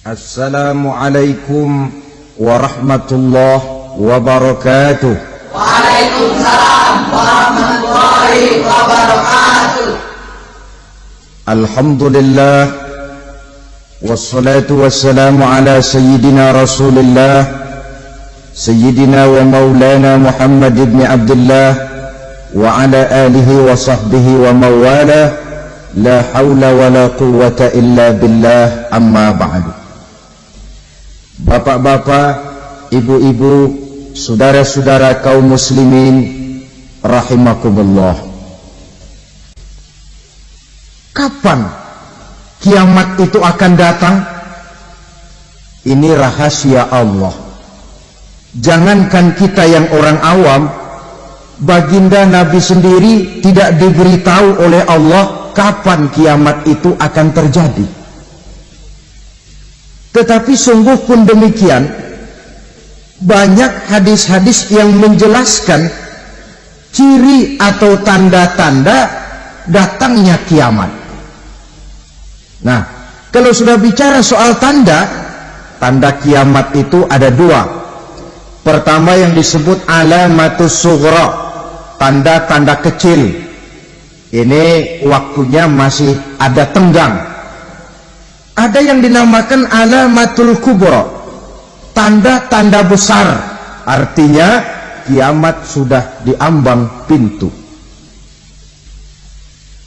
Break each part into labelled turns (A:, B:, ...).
A: Assalamualaikum warahmatullahi wabarakatuh.
B: Waalaikumsalam warahmatullahi wabarakatuh.
A: Alhamdulillah wassalatu wassalamu ala sayyidina Rasulillah sayyidina wa maulana Muhammad ibn Abdullah wa ala alihi wa sahbihi wa mawala. La hawla wa la quwwata illa billah, amma ba'du. Bapak-bapak, ibu-ibu, saudara-saudara kaum muslimin rahimakumullah. Kapan kiamat itu akan datang? Ini rahasia Allah. Jangankan kita yang orang awam, baginda Nabi sendiri tidak diberitahu oleh Allah kapan kiamat itu akan terjadi. Tetapi sungguh pun demikian, banyak hadis-hadis yang menjelaskan ciri atau tanda-tanda datangnya kiamat. Nah, kalau sudah bicara soal tanda kiamat itu ada dua. Pertama yang disebut alamatus sughra, tanda-tanda kecil. Ini waktunya masih ada tenggang. Ada yang dinamakan alamatul kubra, tanda-tanda besar, artinya kiamat sudah diambang pintu.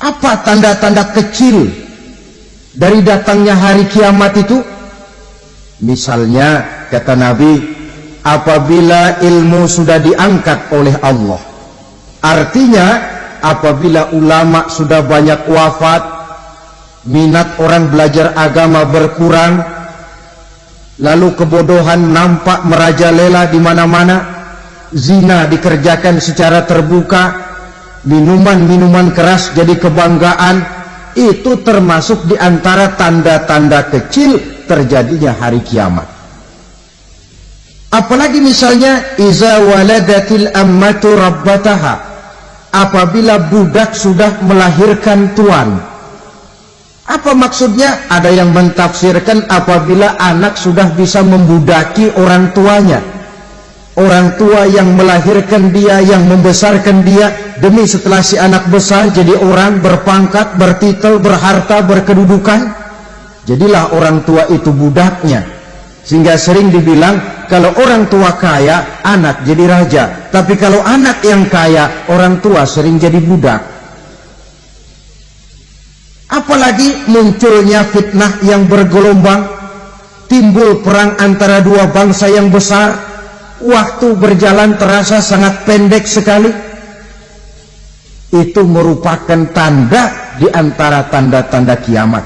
A: Apa tanda-tanda kecil dari datangnya hari kiamat itu? Misalnya kata Nabi, apabila ilmu sudah diangkat oleh Allah, artinya apabila ulama sudah banyak wafat, minat orang belajar agama berkurang, lalu kebodohan nampak merajalela di mana-mana, zina dikerjakan secara terbuka, minuman-minuman keras jadi kebanggaan, itu termasuk di antara tanda-tanda kecil terjadinya hari kiamat. Apalagi misalnya iza waladatil ammatu rabbataha, apabila budak sudah melahirkan tuan. Apa maksudnya? Ada yang mentafsirkan apabila anak sudah bisa membudaki orang tuanya. Orang tua yang melahirkan dia, yang membesarkan dia, demi setelah si anak besar jadi orang berpangkat, bertitel, berharta, berkedudukan, jadilah orang tua itu budaknya. Sehingga sering dibilang kalau orang tua kaya, anak jadi raja. Tapi kalau anak yang kaya, orang tua sering jadi budak. Apalagi munculnya fitnah yang bergelombang, timbul perang antara dua bangsa yang besar, waktu berjalan terasa sangat pendek sekali. Itu merupakan tanda di antara tanda-tanda kiamat.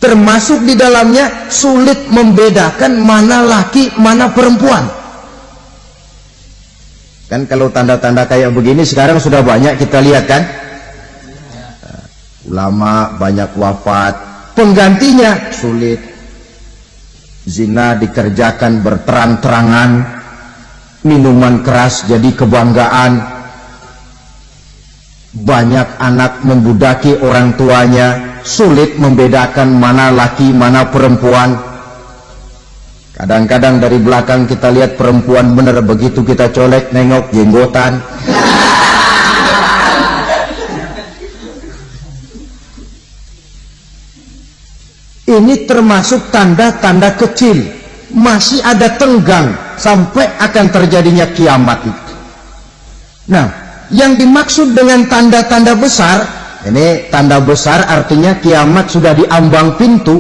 A: Termasuk di dalamnya sulit membedakan mana laki, mana perempuan. Kan kalau tanda-tanda kayak begini sekarang sudah banyak kita lihat kan? Ulama banyak wafat, penggantinya sulit. Zina dikerjakan berterang-terangan, minuman keras jadi kebanggaan, banyak anak membudaki orang tuanya, sulit membedakan mana laki mana perempuan. Kadang-kadang dari belakang kita lihat perempuan bener, begitu kita colek nengok jenggotan. Ini termasuk tanda-tanda kecil, masih ada tenggang sampai akan terjadinya kiamat itu. Nah, yang dimaksud dengan tanda-tanda besar, ini tanda besar artinya kiamat sudah diambang pintu.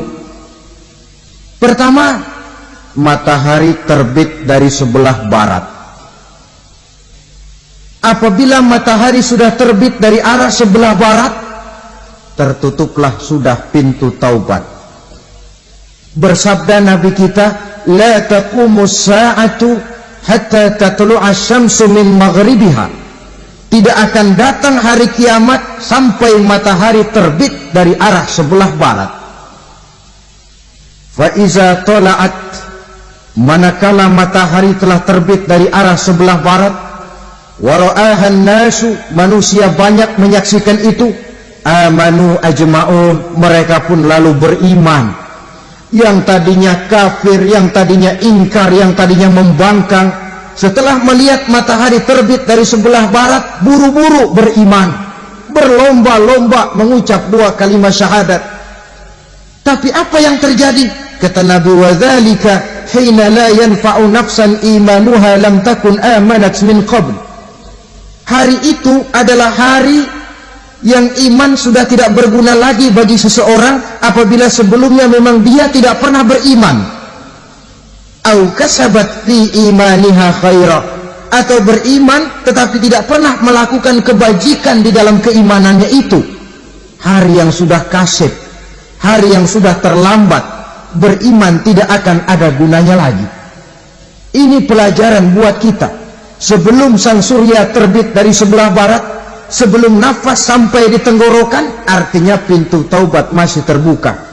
A: Pertama, matahari terbit dari sebelah barat. Apabila matahari sudah terbit dari arah sebelah barat, tertutuplah sudah pintu taubat. Bersabda Nabi kita, la taqumus sa'atu hatta tatlu'a syamsu min maghribiha. Tidak akan datang hari kiamat sampai matahari terbit dari arah sebelah barat. Fa iza tala'at, manakala matahari telah terbit dari arah sebelah barat, wa ra'ahan nasu, manusia banyak menyaksikan itu, amanu ajma'un, mereka pun lalu beriman. yang tadinya kafir, yang tadinya ingkar, yang tadinya membangkang, setelah melihat matahari terbit dari sebelah barat, buru-buru beriman, berlomba-lomba mengucap 2 kalimat syahadat. Tapi apa yang terjadi? Kata Nabi, wadzalika hina la yanfa'u nafsan imanuha lam takun amanat min qabl. Hari itu adalah hari yang iman sudah tidak berguna lagi bagi seseorang apabila sebelumnya memang dia tidak pernah beriman. Au kasabat fi imaniha khaira, atau beriman tetapi tidak pernah melakukan kebajikan di dalam keimanannya itu. Hari yang sudah kasib, hari yang sudah terlambat, beriman tidak akan ada gunanya lagi. Ini pelajaran buat kita. Sebelum sang surya terbit dari sebelah barat, sebelum nafas sampai di tenggorokan, artinya pintu taubat masih terbuka.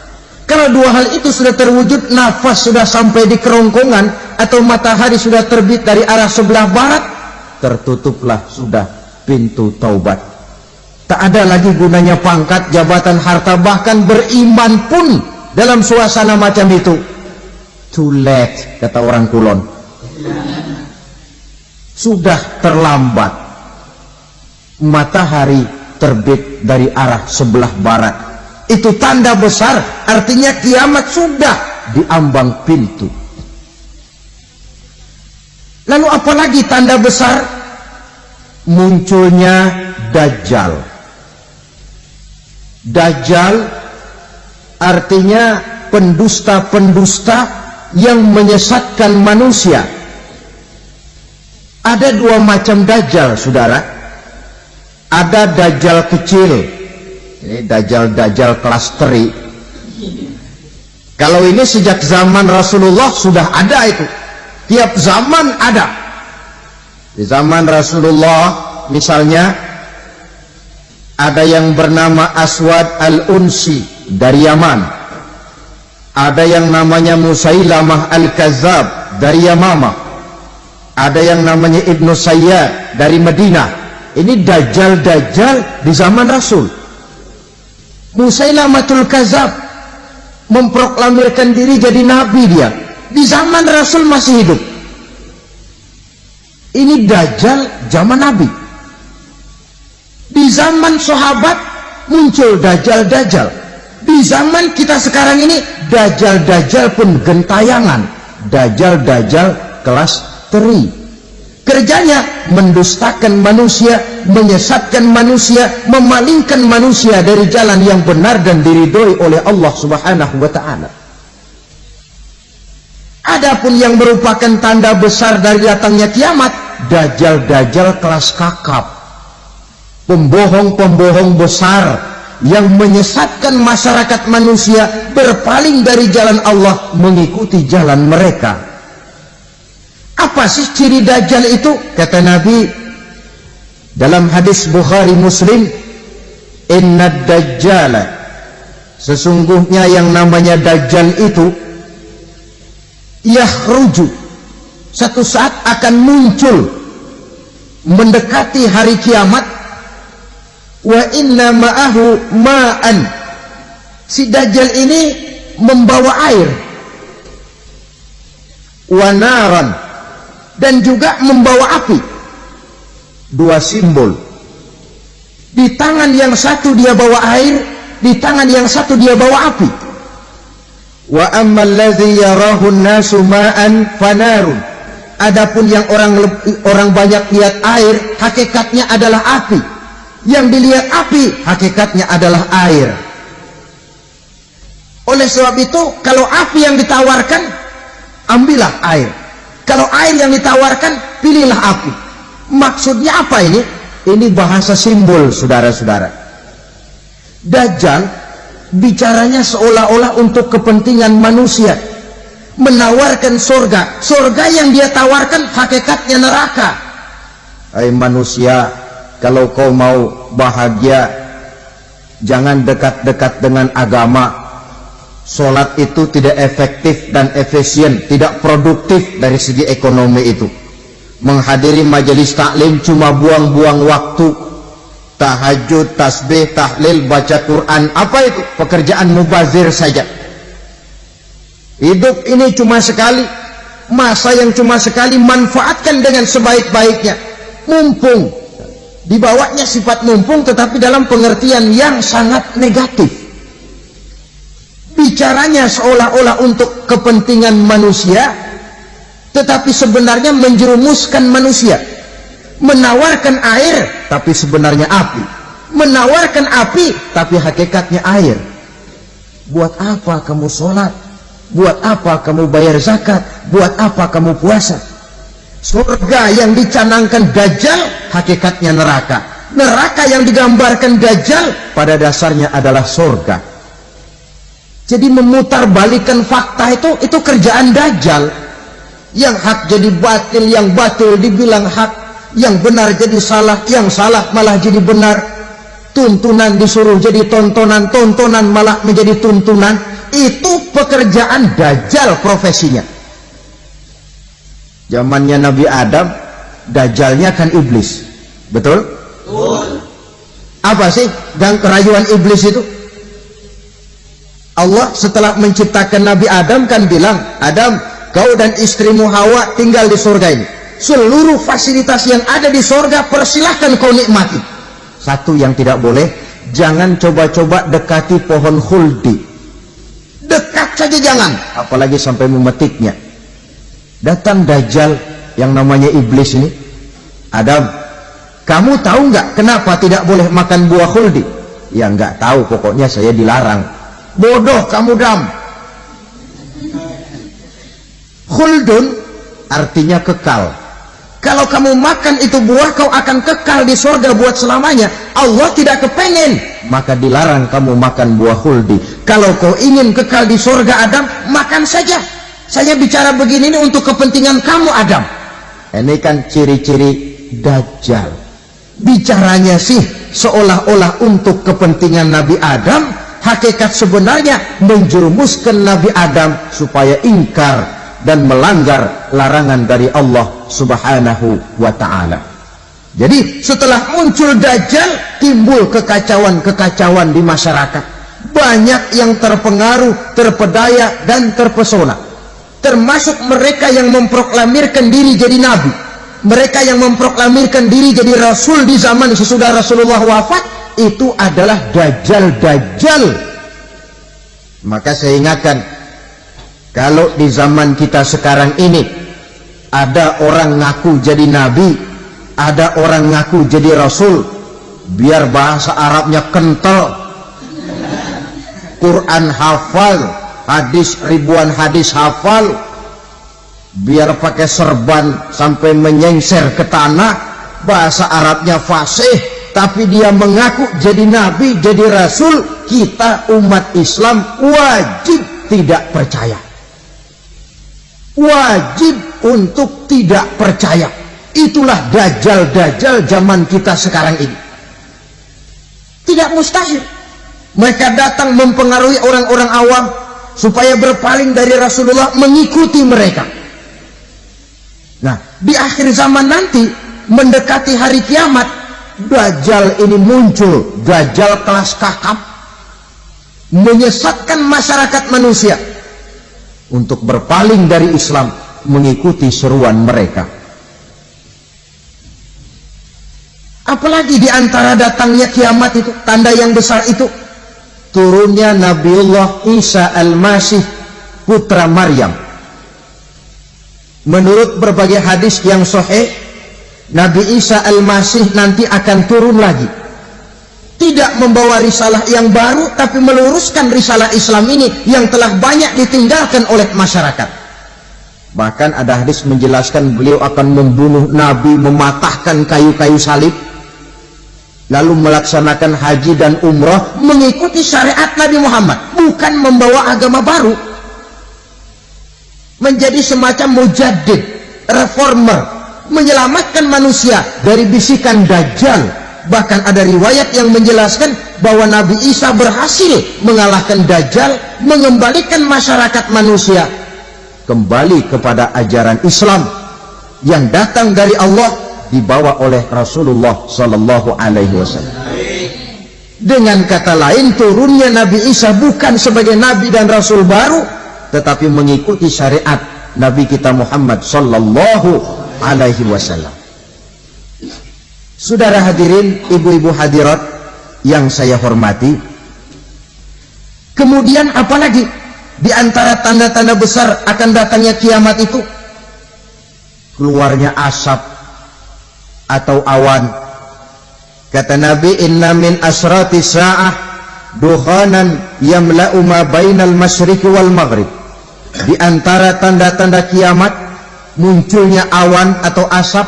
A: Kalau 2 hal itu sudah terwujud, nafas sudah sampai di kerongkongan atau matahari sudah terbit dari arah sebelah barat, tertutuplah sudah pintu taubat. Tak ada lagi gunanya pangkat, jabatan, harta, bahkan beriman pun dalam suasana macam itu too late, kata orang Kulon. Sudah terlambat. Matahari terbit dari arah sebelah barat, itu tanda besar, artinya kiamat sudah diambang pintu. Lalu apalagi tanda besar? Munculnya Dajjal. Dajjal artinya pendusta-pendusta yang menyesatkan manusia. Ada 2 macam Dajjal, saudara. Ada Dajjal kecil, ini Dajjal kelas teri. Kalau ini sejak zaman Rasulullah sudah ada itu. Tiap zaman ada. Di zaman Rasulullah misalnya ada yang bernama Aswad al-Unsi dari Yaman. Ada yang namanya Musailamah al-Kazzab dari Yamamah. Ada yang namanya Ibnu Sayyad dari Madinah. Ini Dajjal di zaman Rasul. Musailamatul Kazzab memproklamirkan diri jadi nabi, dia di zaman Rasul masih hidup. Ini Dajjal zaman Nabi. Di zaman sahabat muncul Dajjal. Di zaman kita sekarang ini Dajjal pun gentayangan. Dajjal kelas teri. Kerjanya mendustakan manusia, menyesatkan manusia, memalingkan manusia dari jalan yang benar dan diridhoi oleh Allah Subhanahu wa ta'ala. Adapun yang merupakan tanda besar dari datangnya kiamat, Dajjal kelas kakap, pembohong besar yang menyesatkan masyarakat manusia berpaling dari jalan Allah mengikuti jalan mereka. Apa sih ciri Dajjal itu? Kata Nabi dalam hadis Bukhari Muslim, inna Dajjala, sesungguhnya yang namanya Dajjal itu yakhruju, satu saat akan muncul mendekati hari kiamat. Wa inna ma'ahu ma'an, si Dajjal ini membawa air, wa naran, dan juga membawa api. 2 simbol. Di tangan yang satu dia bawa air, di tangan yang satu dia bawa api. Wa ammal ladzi yarahu an-nasu ma'an fanarun, adapun yang orang banyak lihat air, hakikatnya adalah api. Yang dilihat api, hakikatnya adalah air. Oleh sebab itu, kalau api yang ditawarkan, ambillah air. Kalau air yang ditawarkan, pilihlah api. Maksudnya apa ini? Ini bahasa simbol, saudara-saudara. Dajjal bicaranya seolah-olah untuk kepentingan manusia, menawarkan surga. Surga yang dia tawarkan hakikatnya neraka. Hai manusia, kalau kau mau bahagia, jangan dekat-dekat dengan agama. Sholat itu tidak efektif dan efisien, tidak produktif dari segi ekonomi itu. Menghadiri majelis taklim cuma buang-buang waktu. Tahajud, tasbih, tahlil, baca Quran, apa itu? Pekerjaan mubazir saja. Hidup ini cuma sekali, masa yang cuma sekali, manfaatkan dengan sebaik-baiknya. Mumpung, dibawanya sifat mumpung tetapi dalam pengertian yang sangat negatif. Bicaranya seolah-olah untuk kepentingan manusia, tetapi sebenarnya menjerumuskan manusia. Menawarkan air tapi sebenarnya api, menawarkan api tapi hakikatnya air. Buat apa kamu sholat? Buat apa kamu bayar zakat? Buat apa kamu puasa? Surga yang dicanangkan Dajjal hakikatnya neraka. Neraka yang digambarkan Dajjal pada dasarnya adalah surga. Jadi memutarbalikkan fakta itu kerjaan Dajjal. Yang hak jadi batil, yang batil dibilang hak, yang benar jadi salah, yang salah malah jadi benar. Tuntunan disuruh jadi tontonan, tontonan malah menjadi tuntunan. Itu pekerjaan Dajjal profesinya. Zamannya Nabi Adam, Dajjalnya kan iblis. Betul?
B: Betul.
A: Apa sih dan kerayuan iblis itu? Allah setelah menciptakan Nabi Adam kan bilang, Adam, kau dan istrimu Hawa tinggal di surga ini. Seluruh fasilitas yang ada di surga persilahkan kau nikmati. Satu yang tidak boleh, jangan coba-coba dekati pohon khuldi. Dekat saja jangan, apalagi sampai memetiknya. Datang Dajjal yang namanya iblis ini. Adam, kamu tahu nggak kenapa tidak boleh makan buah khuldi? Ya nggak tahu, pokoknya saya dilarang. Bodoh kamu, Dam. Khuldun artinya kekal. Kalau kamu makan itu buah, kau akan kekal di surga buat selamanya. Allah tidak kepengen, maka dilarang kamu makan buah khuldi. Kalau kau ingin kekal di surga, Adam, makan saja. Saya bicara begini ini untuk kepentingan kamu, Adam. Ini kan ciri-ciri Dajjal. Bicaranya sih seolah-olah untuk kepentingan Nabi Adam, hakikat sebenarnya menjerumuskan Nabi Adam supaya ingkar dan melanggar larangan dari Allah Subhanahu wa ta'ala. Jadi setelah muncul Dajjal, timbul kekacauan-kekacauan di masyarakat. Banyak yang terpengaruh, terpedaya dan terpesona. Termasuk mereka yang memproklamirkan diri jadi nabi, mereka yang memproklamirkan diri jadi rasul di zaman sesudah Rasulullah wafat. Itu adalah Dajjal-Dajjal. Maka saya ingatkan, kalau di zaman kita sekarang ini ada orang ngaku jadi nabi, ada orang ngaku jadi rasul, biar bahasa Arabnya kental, Quran hafal, hadis ribuan hadis hafal, biar pakai serban sampai menyengser ke tanah, bahasa Arabnya fasih, tapi dia mengaku jadi nabi, jadi rasul, kita umat Islam wajib tidak percaya. Wajib untuk tidak percaya. Itulah Dajjal-Dajjal zaman kita sekarang ini. Tidak mustahil mereka datang mempengaruhi orang-orang awam supaya berpaling dari Rasulullah, mengikuti mereka. Nah, di akhir zaman nanti, mendekati hari kiamat, Dajjal ini muncul. Dajjal kelas kakap, menyesatkan masyarakat manusia untuk berpaling dari Islam, mengikuti seruan mereka. Apalagi di antara datangnya kiamat itu, tanda yang besar itu, turunnya Nabiullah Isa Al-Masih, putra Maryam. Menurut berbagai hadis yang sahih, Nabi Isa Al-Masih nanti akan turun lagi, tidak membawa risalah yang baru, tapi meluruskan risalah Islam ini yang telah banyak ditinggalkan oleh masyarakat. Bahkan ada hadis menjelaskan beliau akan membunuh Nabi, mematahkan kayu-kayu salib, lalu melaksanakan haji dan umrah mengikuti syariat Nabi Muhammad, bukan membawa agama baru. Menjadi semacam mujaddid, reformer, menyelamatkan manusia dari bisikan Dajjal. Bahkan ada riwayat yang menjelaskan bahwa Nabi Isa berhasil mengalahkan Dajjal, mengembalikan masyarakat manusia kembali kepada ajaran Islam yang datang dari Allah, dibawa oleh Rasulullah Sallallahu Alaihi Wasallam. Dengan kata lain, turunnya Nabi Isa bukan sebagai Nabi dan Rasul baru, tetapi mengikuti syariat Nabi kita Muhammad sallallahu alaihi wasallam. Saudara hadirin, ibu-ibu hadirat yang saya hormati, kemudian apalagi di antara tanda-tanda besar akan datangnya kiamat itu? Keluarnya asap atau awan. Kata Nabi, inna min asrati sa'ah dukhanan yamla'u ma bainal masyriqi wal maghrib. Di antara tanda-tanda kiamat munculnya awan atau asap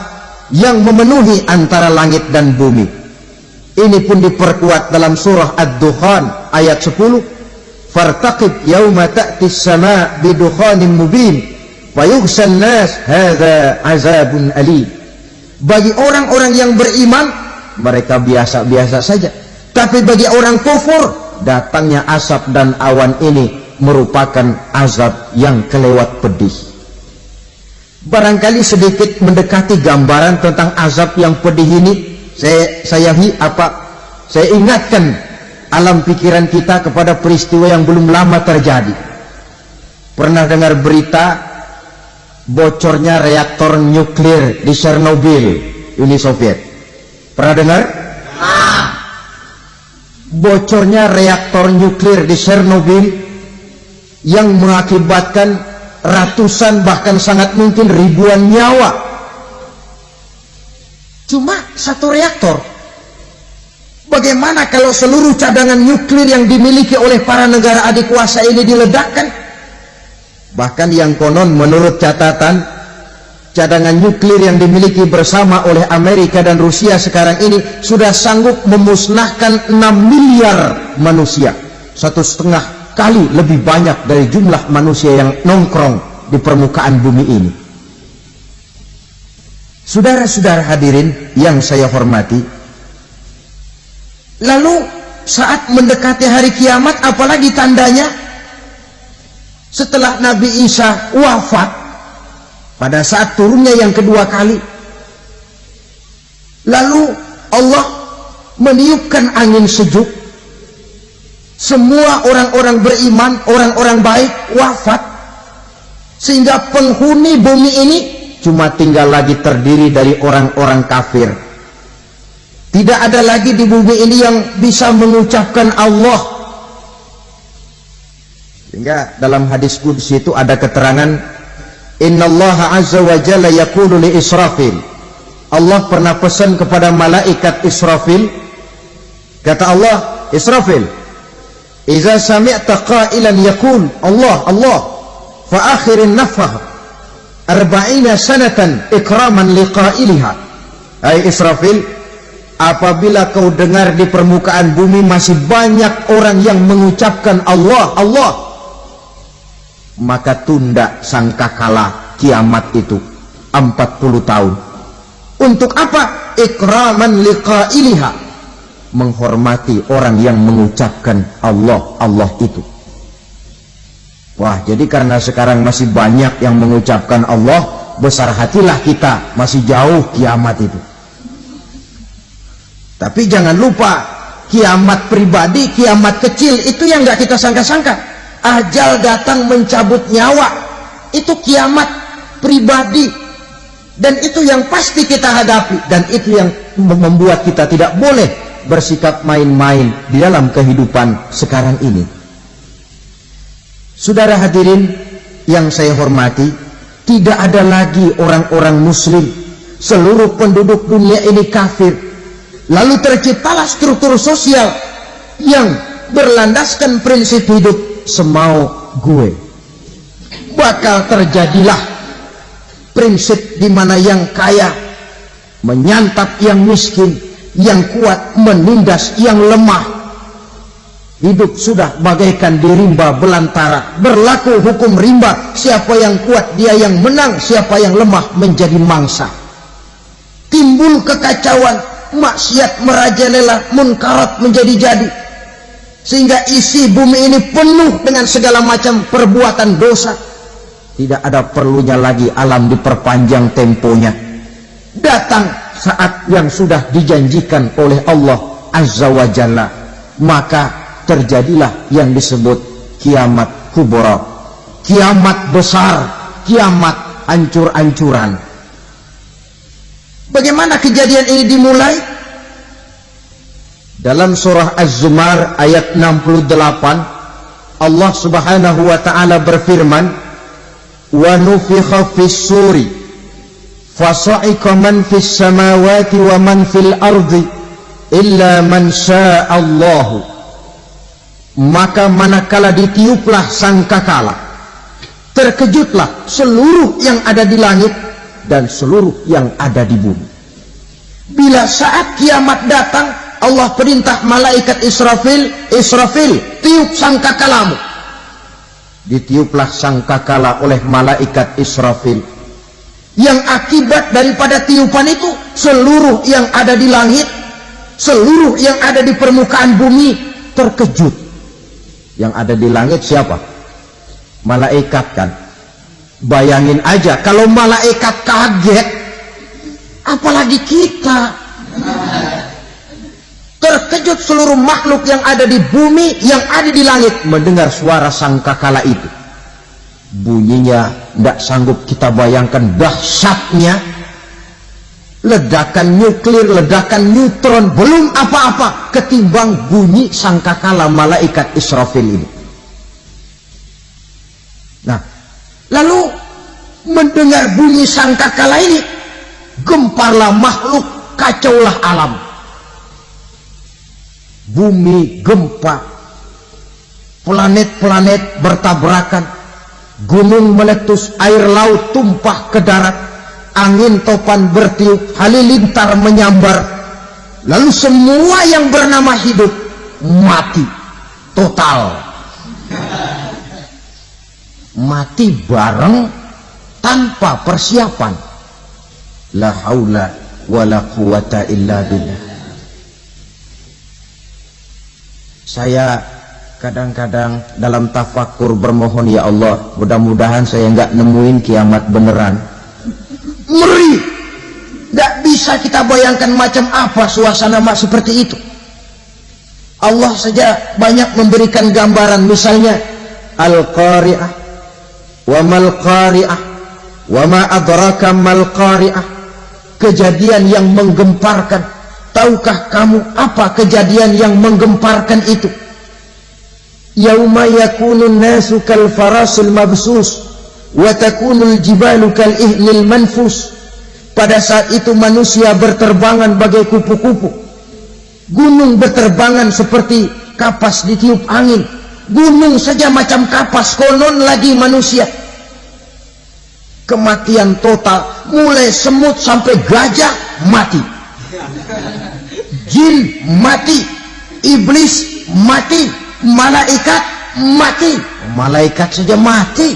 A: yang memenuhi antara langit dan bumi. Ini pun diperkuat dalam surah Ad-Dukhan ayat 10. Fartaqib yauma ta'ti as-sama' bidukhanin mubin wa yughshan nas hadza azabun alim. Bagi orang-orang yang beriman, mereka biasa-biasa saja. Tapi bagi orang kufur, datangnya asap dan awan ini merupakan azab yang kelewat pedih. Barangkali sedikit mendekati gambaran tentang azab yang pedih ini, saya ingatkan alam pikiran kita kepada peristiwa yang belum lama terjadi. Pernah dengar berita bocornya reaktor nuklir di Chernobyl, Uni Soviet? Pernah dengar? Bocornya reaktor nuklir di Chernobyl yang mengakibatkan ratusan bahkan sangat mungkin ribuan nyawa. Cuma satu reaktor. Bagaimana kalau seluruh cadangan nuklir yang dimiliki oleh para negara adik kuasa ini diledakkan? Bahkan yang konon menurut catatan, cadangan nuklir yang dimiliki bersama oleh Amerika dan Rusia sekarang ini sudah sanggup memusnahkan 6 miliar manusia. 1,5 kali lebih banyak dari jumlah manusia yang nongkrong di permukaan bumi ini. Saudara-saudara hadirin yang saya hormati, lalu saat mendekati hari kiamat, apalagi tandanya? Setelah Nabi Isa wafat, pada saat turunnya yang kedua kali, lalu Allah meniupkan angin sejuk. Semua orang-orang beriman, orang-orang baik wafat, sehingga penghuni bumi ini cuma tinggal lagi terdiri dari orang-orang kafir. Tidak ada lagi di bumi ini yang bisa mengucapkan Allah. Sehingga dalam hadis qudsi itu ada keterangan, innallaha azza wa jalla yaqulu li Israfil. Allah pernah pesan kepada malaikat Israfil, kata Allah, Israfil, iza sami'ta qailan yaqul Allah Allah fa akhirin nafah 40 sanatan ikraman liqailiha. Hai Israfil, apabila kau dengar di permukaan bumi masih banyak orang yang mengucapkan Allah Allah, maka tunda sangkakala kiamat itu 40 tahun. Untuk apa? Ikraman liqailiha, menghormati orang yang mengucapkan Allah Allah itu. Wah, jadi karena sekarang masih banyak yang mengucapkan Allah, besar hatilah kita, masih jauh kiamat itu. Tapi jangan lupa, kiamat pribadi, kiamat kecil itu yang gak kita sangka-sangka. Ajal datang mencabut nyawa, itu kiamat pribadi, dan itu yang pasti kita hadapi, dan itu yang membuat kita tidak boleh bersikap main-main di dalam kehidupan sekarang ini. Saudara hadirin yang saya hormati, tidak ada lagi orang-orang muslim, seluruh penduduk dunia ini kafir. Lalu terciptalah struktur sosial yang berlandaskan prinsip hidup semau gue. Bakal terjadilah prinsip di mana yang kaya menyantap yang miskin, yang kuat menindas yang lemah. Hidup sudah bagaikan di rimba belantara, berlaku hukum rimba, siapa yang kuat dia yang menang, siapa yang lemah menjadi mangsa. Timbul kekacauan, maksiat merajalela, munkarat menjadi-jadi, sehingga isi bumi ini penuh dengan segala macam perbuatan dosa. Tidak ada perlunya lagi alam diperpanjang temponya. Datang saat yang sudah dijanjikan oleh Allah Azza wa Jalla, maka terjadilah yang disebut kiamat kubra, kiamat besar, kiamat hancur-hancuran. Bagaimana kejadian ini dimulai? Dalam surah Az-Zumar ayat 68, Allah Subhanahu wa taala berfirman, "Wa nufikha fis-suri fasa'iqa man fis samawati wa man fil ardi illa man syaa Allah." Maka manakala ditiuplah sangkakala, terkejutlah seluruh yang ada di langit dan seluruh yang ada di bumi. Bila saat kiamat datang, Allah perintah malaikat Israfil, "Israfil, tiup sangkakalamu." Ditiuplah sangkakala oleh malaikat Israfil. Yang akibat daripada tiupan itu, seluruh yang ada di langit, seluruh yang ada di permukaan bumi terkejut. Yang ada di langit siapa? Malaikat kan. Bayangin aja kalau malaikat kaget, apalagi kita. Terkejut seluruh makhluk yang ada di bumi, yang ada di langit mendengar suara sangkakala itu. Bunyinya tidak sanggup kita bayangkan dahsyatnya. Ledakan nuklir, ledakan neutron, belum apa-apa ketimbang bunyi sangkakala malaikat Israfil ini. Nah, lalu mendengar bunyi sangkakala ini, gemparlah makhluk, kacaulah alam. Bumi gempa, planet-planet bertabrakan, gunung meletus, air laut tumpah ke darat, angin topan bertiup, halilintar menyambar, lalu semua yang bernama hidup mati total. Mati bareng tanpa persiapan. La haula wala quwata illa billah. Saya kadang-kadang dalam tafakur bermohon, ya Allah, mudah-mudahan saya nggak nemuin kiamat beneran. Ngeri, nggak bisa kita bayangkan macam apa suasana seperti itu. Allah saja banyak memberikan gambaran, misalnya Al-Qari'ah, wa mal qari'ah, wa ma adraka mal qari'ah. Kejadian yang menggemparkan. Tahukah kamu apa kejadian yang menggemparkan itu? Yauma yakunun nasu kal farasil mabsus wa takunul jibalu kal ihnil manfus. Pada saat itu manusia berterbangan bagai kupu-kupu, gunung berterbangan seperti kapas ditiup angin. Gunung saja macam kapas, konon lagi manusia. Kematian total, mulai semut sampai gajah mati, jin mati, iblis mati, malaikat mati. Malaikat saja mati.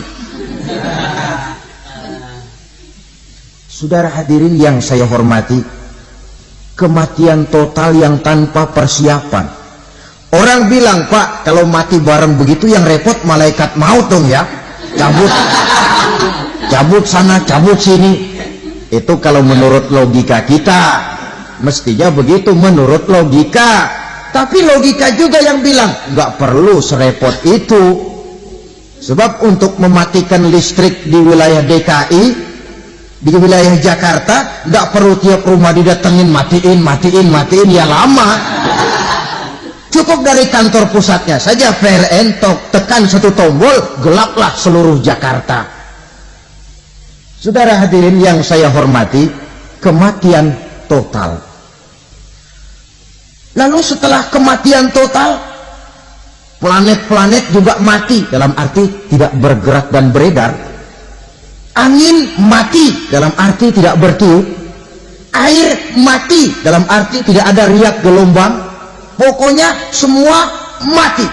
A: Saudara hadirin yang saya hormati, kematian total yang tanpa persiapan. Orang bilang, "Pak, kalau mati bareng begitu yang repot malaikat maut dong ya, cabut sana, cabut sini." Itu kalau menurut logika kita, mestinya begitu menurut logika. Tapi logika juga yang bilang nggak perlu serepot itu. Sebab untuk mematikan listrik di wilayah DKI, di wilayah Jakarta, nggak perlu tiap rumah didatengin matiin, ya lama. Cukup dari kantor pusatnya saja PLN, tekan satu tombol, gelaplah seluruh Jakarta. Saudara hadirin yang saya hormati, kematian total. Lalu setelah kematian total, planet-planet juga mati, dalam arti tidak bergerak dan beredar. Angin mati, dalam arti tidak bertiup. Air mati, dalam arti tidak ada riak gelombang. Pokoknya semua mati.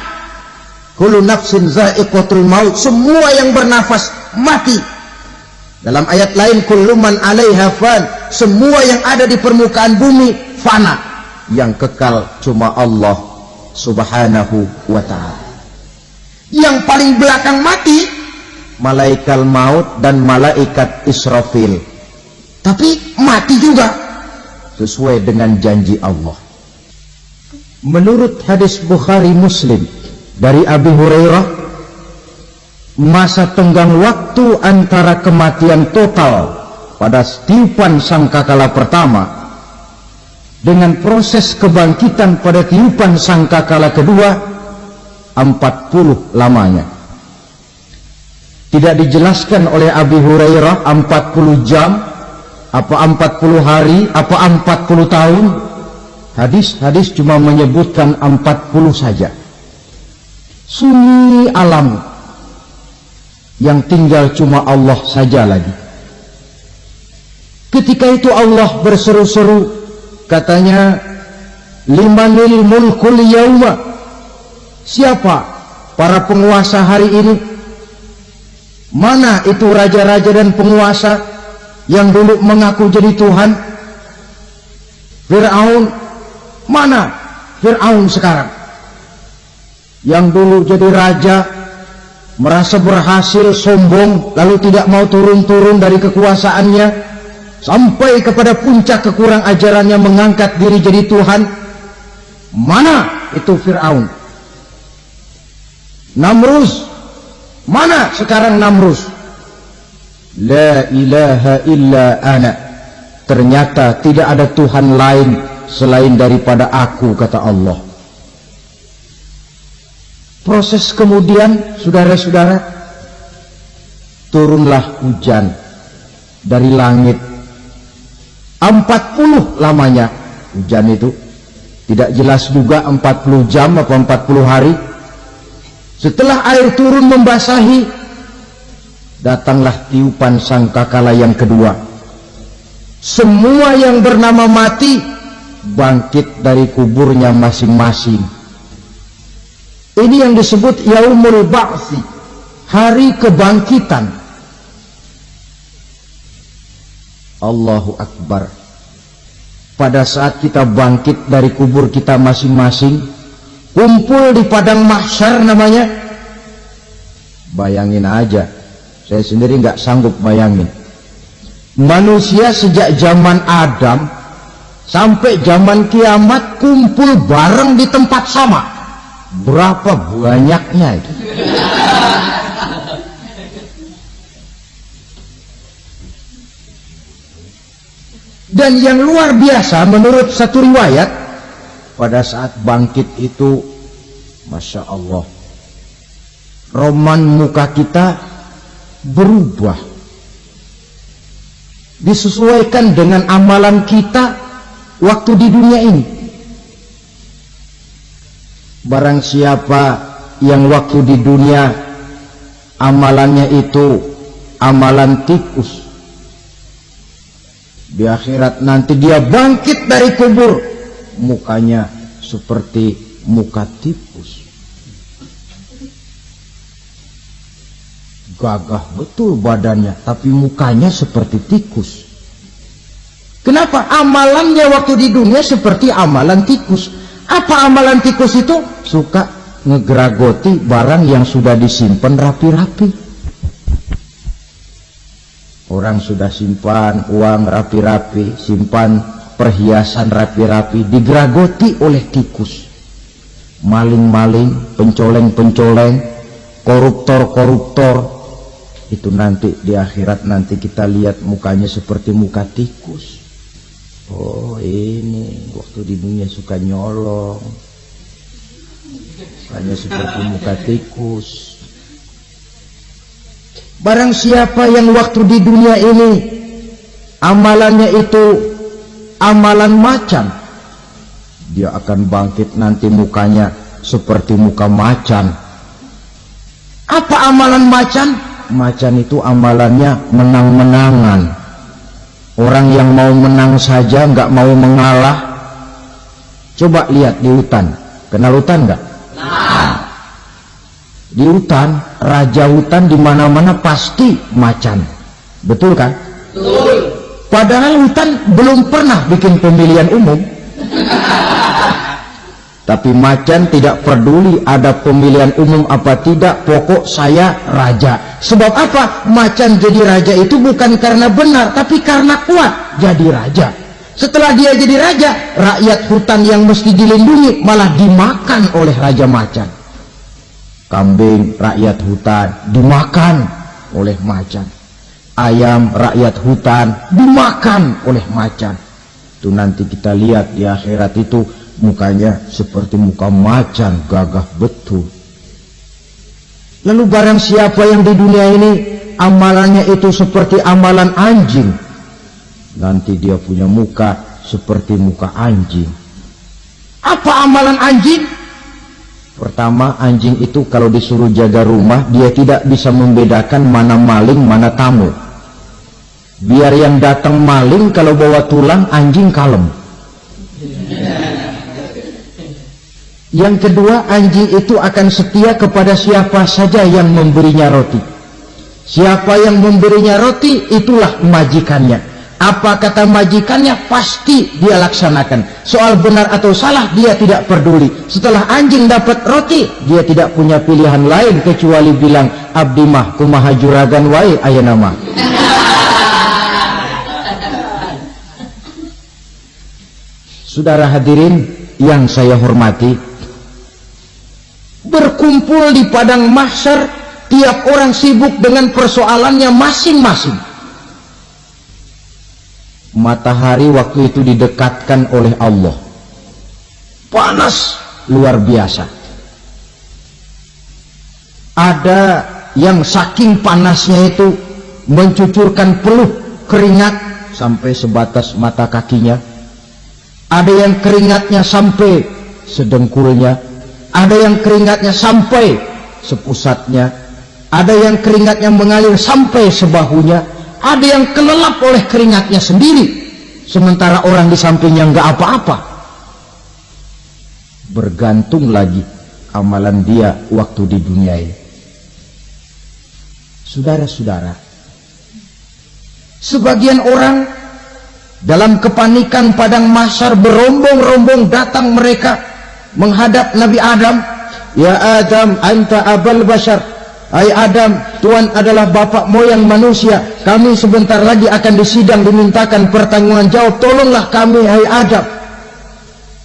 A: Kullu nafsin za'iqatul maut, semua yang bernafas mati. Dalam ayat lain, kullu man 'alaiha fan, semua yang ada di permukaan bumi fana. Yang kekal cuma Allah Subhanahu wa ta'ala. Yang paling belakang mati malaikat maut dan malaikat Israfil. Tapi mati juga sesuai dengan janji Allah. Menurut hadis Bukhari Muslim dari Abi Hurairah, masa tenggang waktu antara kematian total pada tiupan sangkakala pertama dengan proses kebangkitan pada tiupan sangkakala kedua 40 lamanya. Tidak dijelaskan oleh Abi Hurairah 40 jam, apa 40 hari, apa 40 tahun. Hadis-hadis cuma menyebutkan 40 saja. Sunyi alam yang tinggal cuma Allah saja lagi. Ketika itu Allah berseru-seru, katanya, limanil mulkul yauma, siapa para penguasa hari ini? Mana itu raja-raja dan penguasa yang dulu mengaku jadi Tuhan? Fir'aun, mana Fir'aun sekarang? Yang dulu jadi raja, merasa berhasil, sombong, lalu tidak mau turun-turun dari kekuasaannya, sampai kepada puncak kekurang ajarannya mengangkat diri jadi Tuhan. Mana itu Fir'aun? Namrus, mana sekarang Namrus? La ilaha illa ana, ternyata tidak ada Tuhan lain selain daripada aku, kata Allah. Proses kemudian, saudara-saudara, turunlah hujan dari langit. 40 lamanya hujan itu, tidak jelas juga 40 jam atau 40 hari. Setelah air turun membasahi, datanglah tiupan sangkakala yang kedua. Semua yang bernama mati bangkit dari kuburnya masing-masing. Ini yang disebut Yaumul Ba'tsi, hari kebangkitan. Allahu Akbar. Pada saat kita bangkit dari kubur kita masing-masing, kumpul di padang mahsyar namanya. Bayangin aja, saya sendiri nggak sanggup bayangin. Manusia sejak zaman Adam sampai zaman kiamat kumpul bareng di tempat sama. Berapa banyaknya itu? Dan yang luar biasa menurut satu riwayat, pada saat bangkit itu, Masya Allah, roman muka kita berubah, disesuaikan dengan amalan kita waktu di dunia ini. Barang siapa yang waktu di dunia amalannya itu amalan tikus, di akhirat nanti dia bangkit dari kubur, mukanya seperti muka tikus. Gagah betul badannya, tapi mukanya seperti tikus. Kenapa? Amalannya waktu di dunia seperti amalan tikus. Apa amalan tikus itu? Suka ngegeragoti barang yang sudah disimpan rapi-rapi. Orang sudah simpan uang rapi-rapi, simpan perhiasan rapi-rapi, digeragoti oleh tikus. Maling-maling, pencoleng-pencoleng, koruptor-koruptor, itu nanti di akhirat nanti kita lihat mukanya seperti muka tikus. Oh, ini waktu di dunia suka nyolong, hanya seperti muka tikus. Barang siapa yang waktu di dunia ini amalannya itu amalan macan, dia akan bangkit nanti mukanya seperti muka macan. Apa amalan macan? Macan itu amalannya menang-menangan. Orang yang mau menang saja, nggak mau mengalah. Coba lihat di hutan, kenal hutan nggak? Nah. Di hutan, raja hutan di mana-mana pasti macan, betul kan? Betul. Padahal hutan belum pernah bikin pemilihan umum. Tapi macan tidak peduli ada pemilihan umum apa tidak, pokok saya raja. Sebab apa? Macan jadi raja itu bukan karena benar, tapi karena kuat jadi raja. Setelah dia jadi raja, rakyat hutan yang mesti dilindungi malah dimakan oleh raja macan. Kambing rakyat hutan dimakan oleh macan. Ayam rakyat hutan dimakan oleh macan. Itu nanti kita lihat di akhirat itu mukanya seperti muka macan, gagah betul. Lalu barang siapa yang di dunia ini amalannya itu seperti amalan anjing, nanti dia punya muka seperti muka anjing. Apa amalan anjing? Pertama, anjing itu kalau disuruh jaga rumah, dia tidak bisa membedakan mana maling, mana tamu. Biar yang datang maling, kalau bawa tulang, anjing kalem. Yang kedua, anjing itu akan setia kepada siapa saja yang memberinya roti. Siapa yang memberinya roti, itulah majikannya. Apa kata majikannya, pasti dia laksanakan. Soal benar atau salah, dia tidak peduli. Setelah anjing dapat roti, dia tidak punya pilihan lain kecuali bilang, abdi mah kumaha juragan wae ayeuna mah. Saudara hadirin yang saya hormati, berkumpul di padang mahsyar, tiap orang sibuk dengan persoalannya masing-masing. Matahari waktu itu didekatkan oleh Allah, panas luar biasa. Ada yang saking panasnya itu mencucurkan peluh keringat sampai sebatas mata kakinya. Ada yang keringatnya sampai sedengkulnya, ada yang keringatnya sampai sepusatnya, ada yang keringatnya mengalir sampai sebahunya, ada yang kelelap oleh keringatnya sendiri, sementara orang di sampingnya nggak apa-apa. Bergantung lagi amalan dia waktu di dunia ini. Saudara-saudara, sebagian orang dalam kepanikan padang mahsyar berombong-rombong datang mereka menghadap Nabi Adam. Ya Adam, anta abal bashar. Hai Adam, Tuhan adalah bapak moyang manusia. Kami sebentar lagi akan disidang, dimintakan pertanggungan jawab. Tolonglah kami, hai Adam.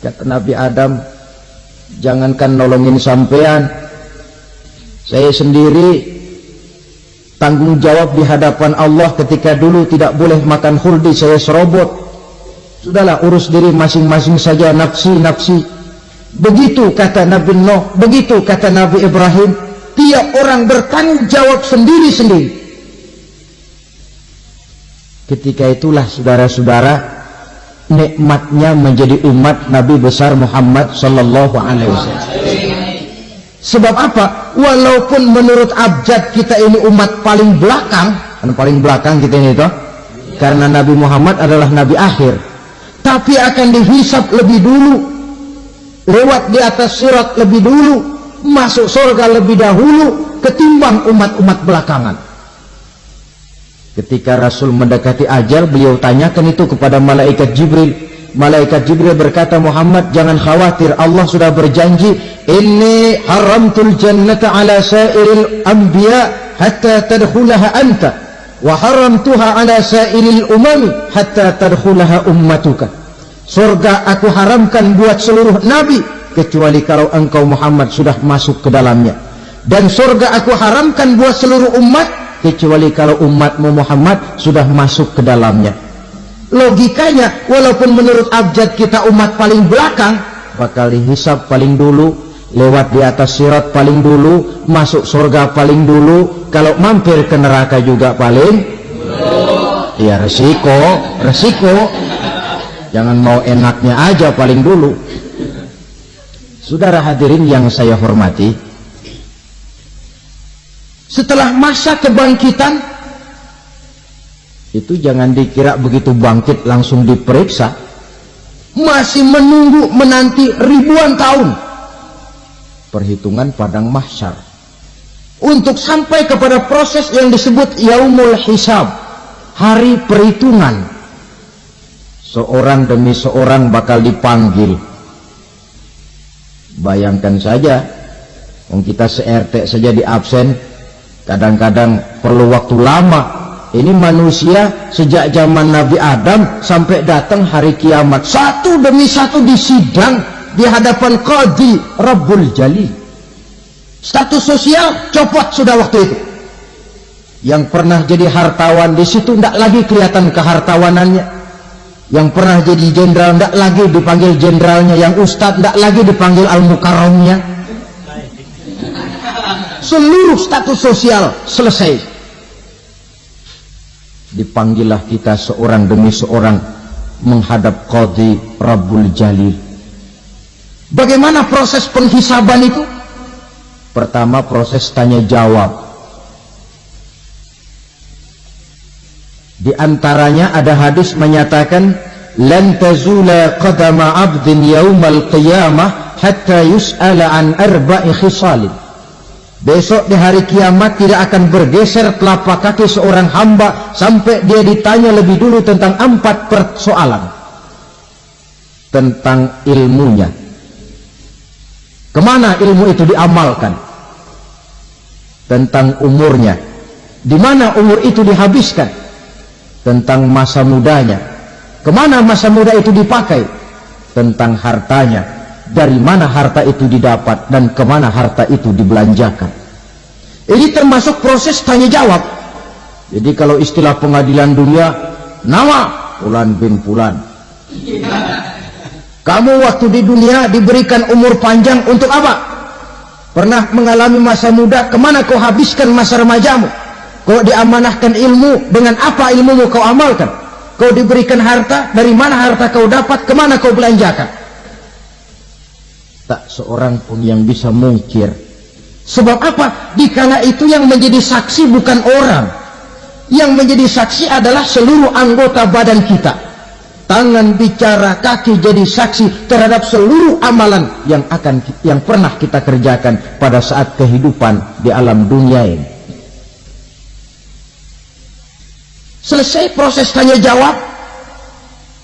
A: Kata Nabi Adam, jangankan nolongin sampean, saya sendiri tanggung jawab di hadapan Allah. Ketika dulu tidak boleh makan khuldi, saya serobot. Sudahlah, urus diri masing-masing saja, nafsi-nafsi. Begitu kata Nabi Nuh, begitu kata Nabi Ibrahim. Tiap orang bertanggung jawab sendiri-sendiri. Ketika itulah saudara-saudara, nikmatnya menjadi umat Nabi besar Muhammad sallallahu alaihi wasallam. Sebab apa? Walaupun menurut abjad kita ini umat paling belakang, kan paling belakang kita ini toh, karena Nabi Muhammad adalah Nabi akhir, tapi akan dihisab lebih dulu, lewat di atas sirat lebih dulu, masuk surga lebih dahulu ketimbang umat-umat belakangan. Ketika Rasul mendekati ajal, beliau tanyakan itu kepada malaikat Jibril. Malaikat Jibril berkata, Muhammad jangan khawatir, Allah sudah berjanji, inni haramtul jannata ala sairil anbiya hatta tadkhulaha anta wa haramtuha ala sairil umami hatta tadkhulaha ummatuka. Surga aku haramkan buat seluruh nabi kecuali kalau engkau Muhammad sudah masuk ke dalamnya, dan surga aku haramkan buat seluruh umat kecuali kalau umatmu Muhammad sudah masuk ke dalamnya. Logikanya, walaupun menurut abjad kita umat paling belakang, bakal dihisab paling dulu, lewat di atas sirat paling dulu, masuk surga paling dulu, kalau mampir ke neraka juga paling ya resiko. Jangan mau enaknya aja paling dulu. Saudara hadirin yang saya hormati, setelah masa kebangkitan itu jangan dikira begitu bangkit langsung diperiksa, masih menunggu menanti ribuan tahun perhitungan padang mahsyar untuk sampai kepada proses yang disebut yaumul hisab, hari perhitungan. Seorang demi seorang bakal dipanggil. Bayangkan saja, kita se-RT saja di absen, kadang-kadang perlu waktu lama. Ini manusia sejak zaman Nabi Adam sampai datang hari kiamat, satu demi satu disidang di hadapan Qadhi Rabbul Jali. Status sosial copot sudah waktu itu. Yang pernah jadi hartawan di situ tidak lagi kelihatan kehartawanannya. Yang pernah jadi jenderal tidak lagi dipanggil jenderalnya. Yang ustadz tidak lagi dipanggil al-mukarramnya. Seluruh status sosial selesai. Dipanggillah kita seorang demi seorang menghadap Qadhi Rabbul Jalil. Bagaimana proses penghisaban itu? Pertama proses tanya jawab. Di antaranya ada hadis menyatakan lan tazula qadama 'abdin yaumal qiyamah hatta yus'ala an arba'i khisalin. Besok di hari kiamat tidak akan bergeser telapak kaki seorang hamba sampai dia ditanya lebih dulu tentang 4 persoalan. Tentang ilmunya. Kemana ilmu itu diamalkan? Tentang umurnya. Di mana umur itu dihabiskan? Tentang masa mudanya. Kemana masa muda itu dipakai? Tentang hartanya. Dari mana harta itu didapat dan kemana harta itu dibelanjakan. Ini termasuk proses tanya jawab. Jadi kalau istilah pengadilan dunia, nama Fulan bin Fulan. Kamu waktu di dunia diberikan umur panjang untuk apa? Pernah mengalami masa muda, kemana kau habiskan masa remajamu? Kau diamanahkan ilmu, dengan apa ilmumu kau amalkan? Kau diberikan harta, dari mana harta kau dapat, kemana kau belanjakan? Tak seorang pun yang bisa mungkir. Sebab apa? Dikala itu yang menjadi saksi bukan orang. Yang menjadi saksi adalah seluruh anggota badan kita. Tangan bicara, kaki jadi saksi terhadap seluruh amalan yang pernah kita kerjakan pada saat kehidupan di alam dunia ini. Selesai proses tanya jawab,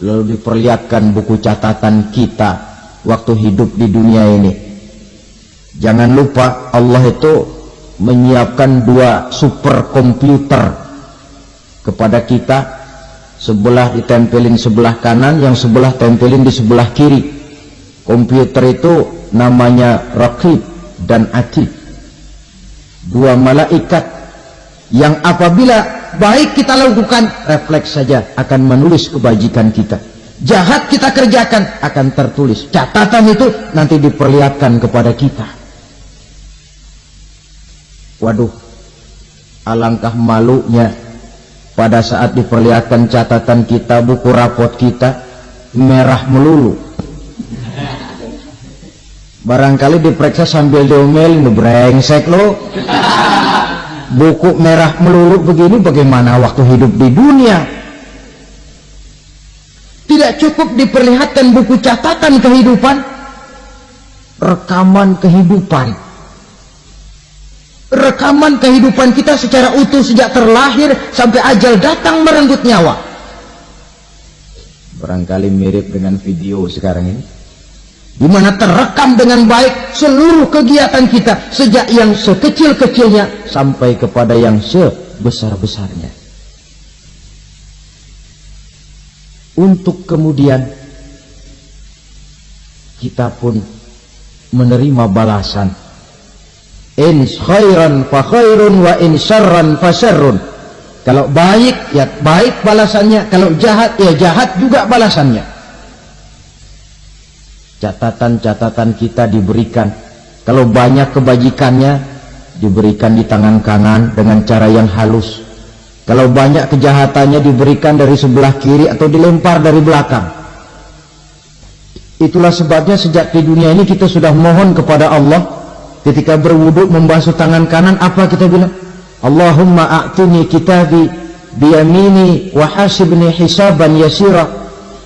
A: lalu diperlihatkan buku catatan kita waktu hidup di dunia ini. Jangan lupa Allah itu menyiapkan 2 superkomputer kepada kita. Sebelah ditempelin sebelah kanan, yang sebelah tempelin di sebelah kiri. Komputer itu namanya Raqib dan Atid. 2 malaikat yang apabila baik kita lakukan, refleks saja akan menulis kebajikan kita. Jahat kita kerjakan, akan tertulis. Catatan itu nanti diperlihatkan kepada kita. Waduh, alangkah malunya pada saat diperlihatkan catatan kita, buku rapot kita merah melulu. Barangkali diperiksa sambil diomelin, brengsek lo. Buku merah melulu begini, bagaimana waktu hidup di dunia? Tidak cukup diperlihatkan buku catatan kehidupan, rekaman kehidupan. Rekaman kehidupan kita secara utuh sejak terlahir sampai ajal datang merenggut nyawa. Barangkali mirip dengan video sekarang ini, di mana terekam dengan baik seluruh kegiatan kita sejak yang sekecil-kecilnya sampai kepada yang sebesar-besarnya. Untuk kemudian kita pun menerima balasan. In khairan fa khairun wa in syarran fa syarrun. Kalau baik ya baik balasannya, kalau jahat ya jahat juga balasannya. Catatan-catatan kita diberikan. Kalau banyak kebajikannya diberikan di tangan kanan dengan cara yang halus. Kalau banyak kejahatannya diberikan dari sebelah kiri atau dilempar dari belakang. Itulah sebabnya sejak di dunia ini kita sudah mohon kepada Allah. Ketika berwudu membasuh tangan kanan, apa kita bilang? Allahumma a'tini kitabi biyamini wa hasibni hisaban yasira.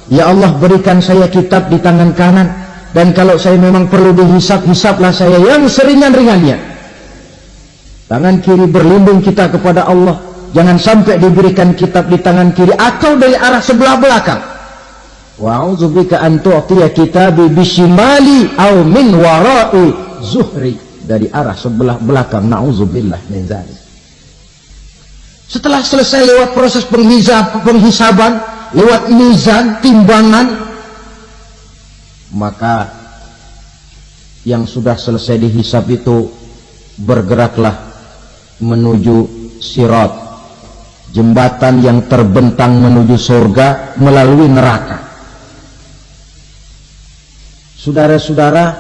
A: Ya Allah, berikan saya kitab di tangan kanan, dan kalau saya memang perlu dihisab, hisablah saya yang seringan-ringannya. Tangan kiri berlindung kita kepada Allah. Jangan sampai diberikan kitab di tangan kiri atau dari arah sebelah belakang. Wa'udzubika an tu'tiya kitabi bishimali aw min wara'i zuhri, dari arah sebelah belakang. Na'udzubillah min dzalik. Setelah selesai lewat proses penghisaban, lewat mizan, timbangan, maka yang sudah selesai dihisab itu bergeraklah menuju sirat, jembatan yang terbentang menuju surga melalui neraka. Saudara-saudara,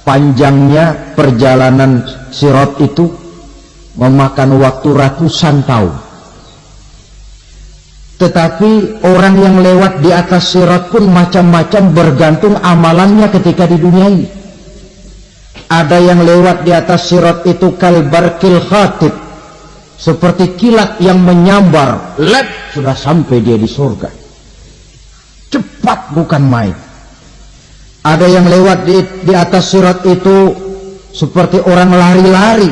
A: panjangnya perjalanan sirat itu memakan waktu ratusan tahun. Tetapi orang yang lewat di atas sirat pun macam-macam, bergantung amalannya ketika di dunia ini. Ada yang lewat di atas sirat itu kalbarkil khatib, seperti kilat yang menyambar, lep, sudah sampai dia di surga. Cepat bukan main. Ada yang lewat di atas sirat itu seperti orang lari-lari.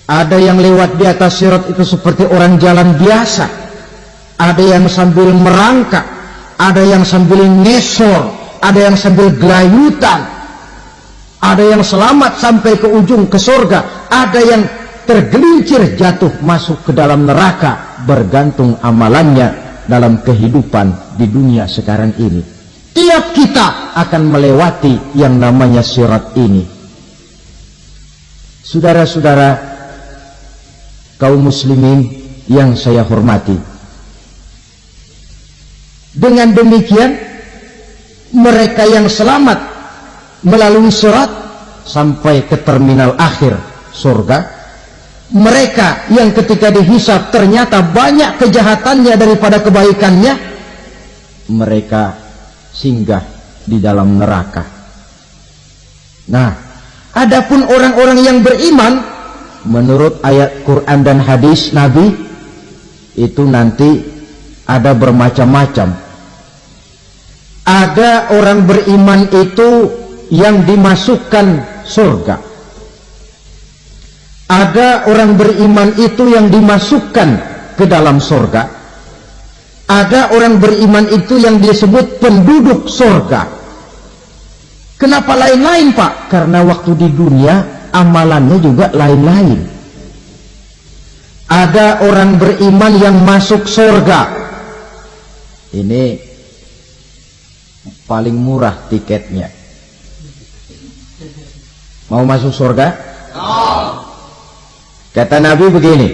A: Ada yang lewat di atas sirat itu seperti orang jalan biasa. Ada yang sambil merangkak, ada yang sambil ngesor, ada yang sambil gelayutan, ada yang selamat sampai ke ujung ke surga, ada yang tergelincir jatuh masuk ke dalam neraka, bergantung amalannya dalam kehidupan di dunia sekarang ini. Tiap kita akan melewati yang namanya sirat ini. Saudara-saudara kaum muslimin yang saya hormati, dengan demikian mereka yang selamat melalui sirat sampai ke terminal akhir surga, mereka yang ketika dihisab ternyata banyak kejahatannya daripada kebaikannya, mereka singgah di dalam neraka. Nah, adapun orang-orang yang beriman menurut ayat Quran dan hadis Nabi itu nanti ada bermacam-macam. Ada orang beriman itu yang dimasukkan surga. Ada orang beriman itu yang dimasukkan ke dalam surga. Ada orang beriman itu yang disebut penduduk surga. Kenapa lain-lain, Pak? Karena waktu di dunia amalannya juga lain-lain. Ada orang beriman yang masuk surga. Ini paling murah tiketnya. Mau masuk surga? Kata Nabi begini,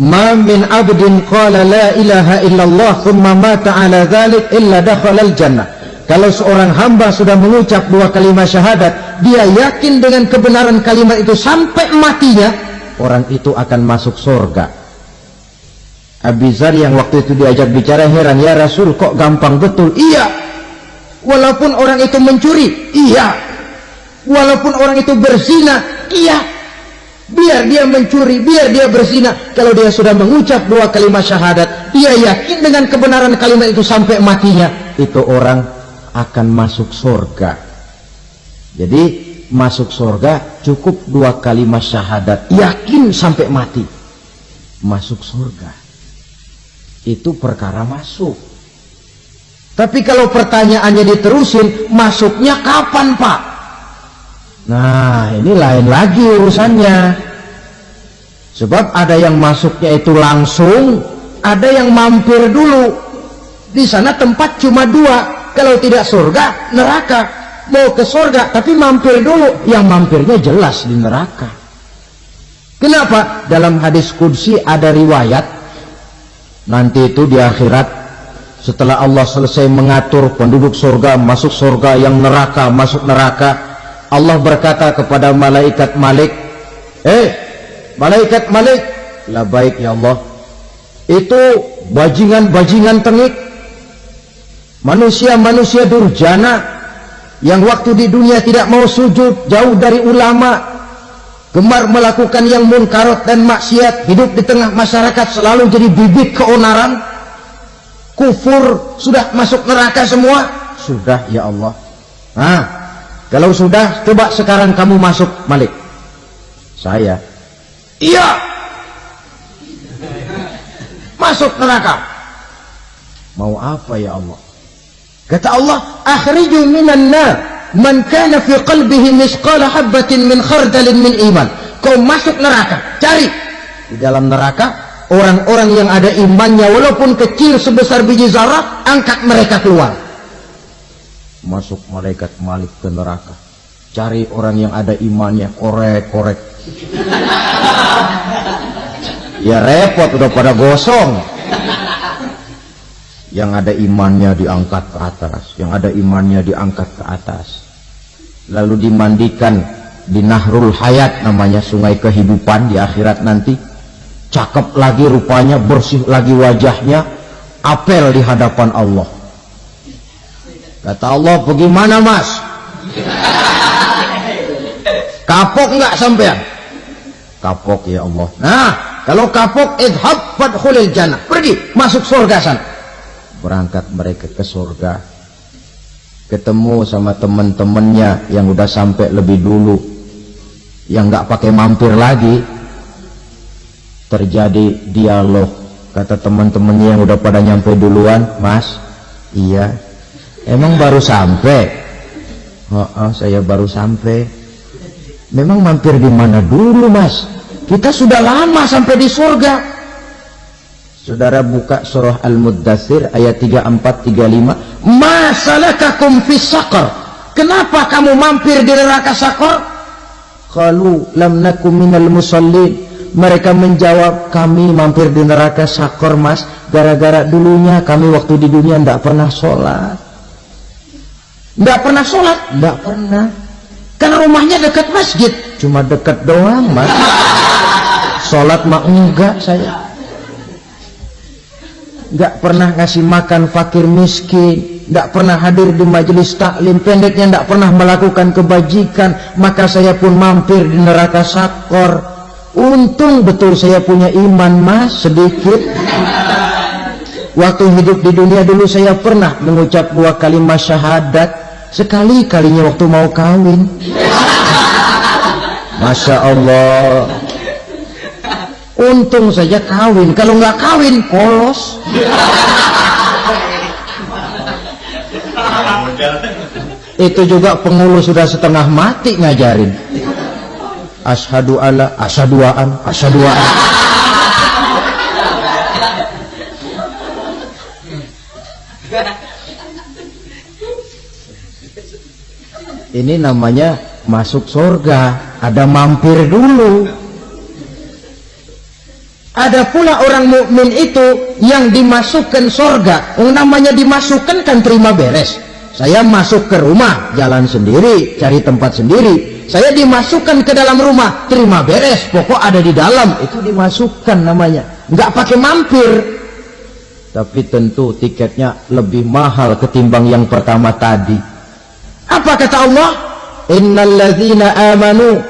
A: ma min abdin qala la ilaha illallah thumma mata ala dhalik illa dakhalal jannah. Kalau seorang hamba sudah mengucap dua kalimat syahadat, dia yakin dengan kebenaran kalimat itu sampai matinya, orang itu akan masuk surga. Abi Dzar yang waktu itu diajak bicara heran, ya Rasul kok gampang betul? Iya, walaupun orang itu mencuri, iya, walaupun orang itu berzina, iya, biar dia mencuri, biar dia berzina, kalau dia sudah mengucap dua kalimat syahadat, dia yakin dengan kebenaran kalimat itu sampai matinya, itu orang akan masuk surga. Jadi masuk surga cukup dua kalimat syahadat, yakin sampai mati, masuk surga. Itu perkara masuk. Tapi kalau pertanyaannya diterusin, masuknya kapan, Pak? Nah, ini lain lagi urusannya. Sebab ada yang masuknya itu langsung, ada yang mampir dulu. Di sana tempat cuma dua, kalau tidak surga, neraka. Mau ke surga, tapi mampir dulu. Yang mampirnya jelas di neraka. Kenapa? Dalam hadis qudsi ada riwayat, nanti itu di akhirat, setelah Allah selesai mengatur penduduk surga, masuk surga, yang neraka, masuk neraka, Allah berkata kepada malaikat Malik, malaikat Malik, labaik ya Allah, itu bajingan-bajingan tengik, manusia-manusia durjana, yang waktu di dunia tidak mau sujud, jauh dari ulama, gemar melakukan yang munkarat dan maksiat, hidup di tengah masyarakat selalu jadi bibit keonaran, kufur, sudah masuk neraka semua. Sudah ya Allah. Nah, kalau sudah, coba sekarang kamu masuk, Malik. Saya, iya, masuk neraka. Mau apa ya Allah? Kata Allah, akhriju minan nar man kana fi qalbihi misqala habatin min khardalin min iman. Kau masuk neraka, cari di dalam neraka orang-orang yang ada imannya walaupun kecil sebesar biji zarah, angkat mereka keluar. Masuk malaikat Malik ke neraka. Cari orang yang ada imannya, korek-korek. Ya repot, udah pada gosong. Yang ada imannya diangkat ke atas, yang ada imannya diangkat ke atas. Lalu dimandikan di Nahrul Hayat, namanya sungai kehidupan di akhirat nanti. Cakep lagi rupanya, bersih lagi wajahnya, apel di hadapan Allah. Kata Allah, bagaimana mas? Kapok nggak sampean? Kapok ya Allah. Nah, kalau kapok, idhab fadkhulil jannah, pergi masuk surga sana. Berangkat mereka ke surga, ketemu sama teman-temannya yang udah sampai lebih dulu, yang nggak pakai mampir lagi. Terjadi dialog. Kata teman-temannya yang udah pada nyampe duluan, mas, iya, emang baru sampai? Oh, saya baru sampai. Memang mampir di mana dulu mas? Kita sudah lama sampai di surga. Saudara buka surah Al-Muddathir ayat 34-35. Ma salakakum fis saqar? Kenapa kamu mampir di neraka Saqar? Qalu lam nakum minal musallin. Mereka menjawab, kami mampir di neraka Saqar mas, gara-gara dulunya kami waktu di dunia tidak pernah sholat. Tidak pernah sholat? Tidak pernah. Karena rumahnya dekat masjid, cuma dekat doang mas. Sholat mah enggak saya. Enggak pernah ngasih makan fakir miskin, enggak pernah hadir di majelis taklim, pendeknya enggak pernah melakukan kebajikan. Maka saya pun mampir di neraka Saqar. Untung betul saya punya iman mas, sedikit. Waktu hidup di dunia dulu saya pernah mengucap 2 kalimat syahadat. Sekali-kalinya waktu mau kawin. Masya Allah. Untung saja kawin. Kalau nggak kawin, polos. Itu juga pengurus sudah setengah mati ngajarin. Asyhadu alla, asyaduaan, asyaduaan. Ini namanya masuk surga, ada mampir dulu. Ada pula orang mukmin itu yang dimasukkan surga. Yang namanya dimasukkan kan terima beres. Saya masuk ke rumah, jalan sendiri, cari tempat sendiri. Saya dimasukkan ke dalam rumah, terima beres, pokok ada di dalam, itu dimasukkan namanya. Nggak pakai mampir. Tapi tentu tiketnya lebih mahal ketimbang yang pertama tadi. Apa kata Allah? Innal ladzina amanu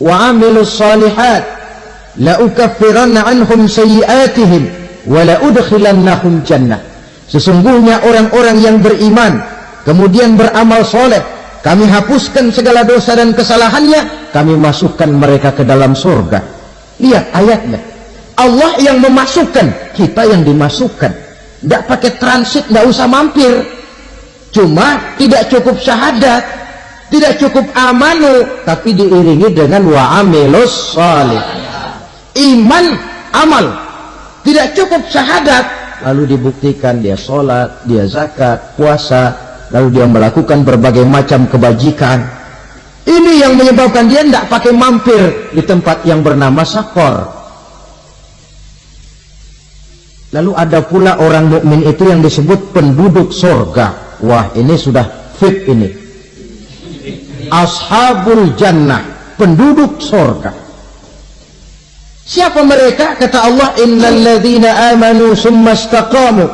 A: wa amilus shalihat la ukaffiranna anhum sayyi'atihim wa la udkhilannahum jannah. Sesungguhnya orang-orang yang beriman kemudian beramal soleh, kami hapuskan segala dosa dan kesalahannya, kami masukkan mereka ke dalam surga. Lihat ayatnya. Allah yang memasukkan, kita yang dimasukkan. Tidak pakai transit, tidak usah mampir. Cuma tidak cukup syahadat, tidak cukup amanu, tapi diiringi dengan wa amilus shalih. Iman, amal. Tidak cukup syahadat, lalu dibuktikan dia sholat, dia zakat, puasa, lalu dia melakukan berbagai macam kebajikan. Ini yang menyebabkan dia tidak pakai mampir di tempat yang bernama Saqar. Lalu ada pula orang mukmin itu yang disebut penduduk surga. Wah, ini sudah fit ini. Ashabul jannah, penduduk surga. Siapa mereka? Kata Allah, innal ladzina amanu summa istaqamu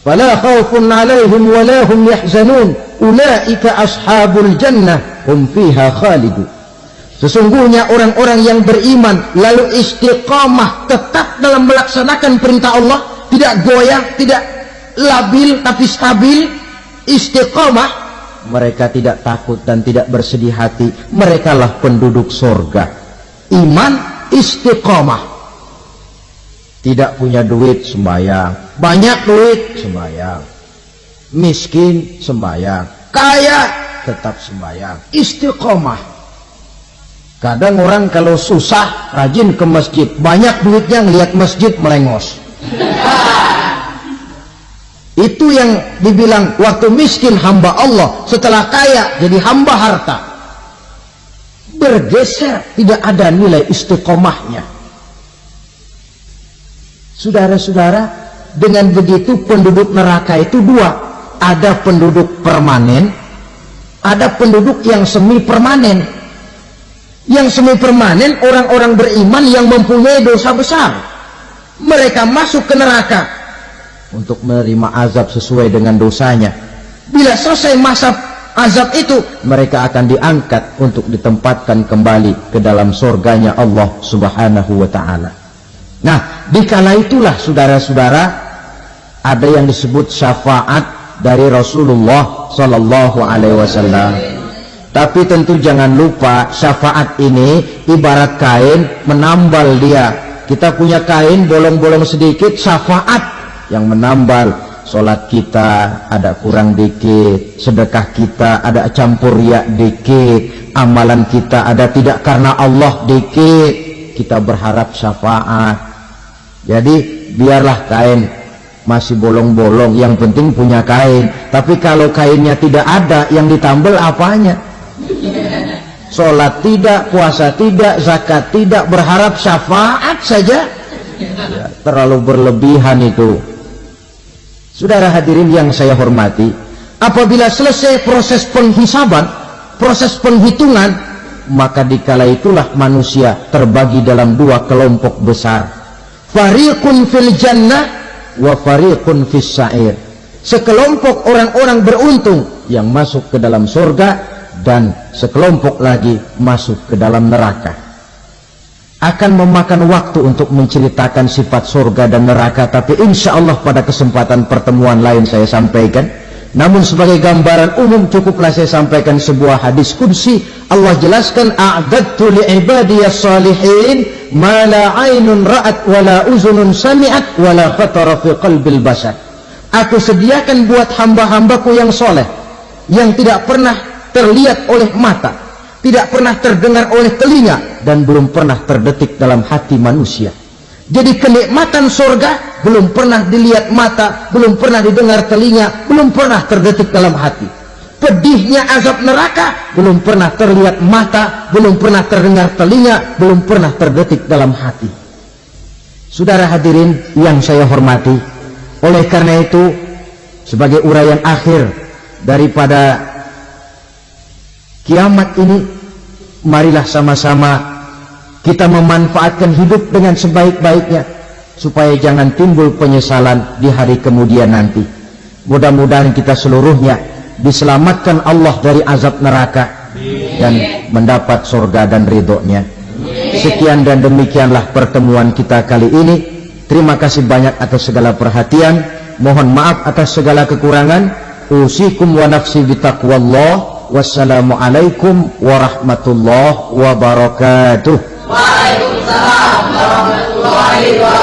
A: fala khaufun 'alaihim wa la hum yahzanun ulaika ashabul jannah hum fiha khalidun. Sesungguhnya orang-orang yang beriman lalu istiqamah, tetap dalam melaksanakan perintah Allah, tidak goyah, tidak labil tapi stabil, istiqamah, mereka tidak takut dan tidak bersedih hati. Merekalah penduduk surga. Iman, istiqamah. Tidak punya duit, sembahyang. Banyak duit, sembahyang. Miskin, sembahyang. Kaya, tetap sembahyang. Istiqamah. Kadang orang kalau susah rajin ke masjid, banyak duitnya ngelihat masjid melengos. Itu yang dibilang waktu miskin hamba Allah, setelah kaya jadi hamba harta. Bergeser, tidak ada nilai istiqomahnya. Saudara-saudara, dengan begitu penduduk neraka itu dua. Ada penduduk permanen, ada penduduk yang semi permanen. Yang semi permanen orang-orang beriman yang mempunyai dosa besar. Mereka masuk ke neraka untuk menerima azab sesuai dengan dosanya. Bila selesai masa azab itu, mereka akan diangkat untuk ditempatkan kembali ke dalam surganya Allah Subhanahu wa ta'ala. Nah, dikala itulah saudara-saudara, ada yang disebut syafaat dari Rasulullah Sallallahu Alaihi Wasallam. Tapi tentu jangan lupa, syafaat ini ibarat kain menambal dia. Kita punya kain bolong-bolong sedikit, syafaat yang menambal. Sholat kita ada kurang dikit, sedekah kita ada campur riak dikit, amalan kita ada tidak karena Allah dikit. Kita berharap syafaat. Jadi biarlah kain masih bolong-bolong, yang penting punya kain. Tapi kalau kainnya tidak ada, yang ditambal apanya? Sholat tidak, puasa tidak, zakat tidak, berharap syafaat saja, ya, terlalu berlebihan itu. Saudara hadirin yang saya hormati, apabila selesai proses penghisaban, proses penghitungan, maka dikala itulah manusia terbagi dalam dua kelompok besar. Fariqun fil jannah wa fariqun fis sa'ir. Sekelompok orang-orang beruntung yang masuk ke dalam surga, dan sekelompok lagi masuk ke dalam neraka. Akan memakan waktu untuk menceritakan sifat surga dan neraka, tapi insya Allah pada kesempatan pertemuan lain saya sampaikan. Namun sebagai gambaran umum cukuplah saya sampaikan sebuah hadis qudsi. Allah jelaskan, a'dadtu li'ibadiyas salihin ma la 'ainun ra'at wa la uzunun sami'at wa la khatara fi qalbil bashar. Aku sediakan buat hamba-hambaku yang soleh, yang tidak pernah terlihat oleh mata, tidak pernah terdengar oleh telinga, dan belum pernah terdetik dalam hati manusia. Jadi kenikmatan surga belum pernah dilihat mata, belum pernah didengar telinga, belum pernah terdetik dalam hati. Pedihnya azab neraka belum pernah terlihat mata, belum pernah terdengar telinga, belum pernah terdetik dalam hati. Saudara hadirin yang saya hormati, oleh karena itu sebagai uraian akhir daripada kiamat ini, marilah sama-sama kita memanfaatkan hidup dengan sebaik-baiknya, supaya jangan timbul penyesalan di hari kemudian nanti. Mudah-mudahan kita seluruhnya diselamatkan Allah dari azab neraka dan mendapat surga dan ridhonya. Sekian dan demikianlah pertemuan kita kali ini. Terima kasih banyak atas segala perhatian. Mohon maaf atas segala kekurangan. Usikum wa nafsi bitaqwallah. Wassalamualaikum warahmatullahi wabarakatuh.
B: Waalaikumsalam warahmatullahi wabarakatuh.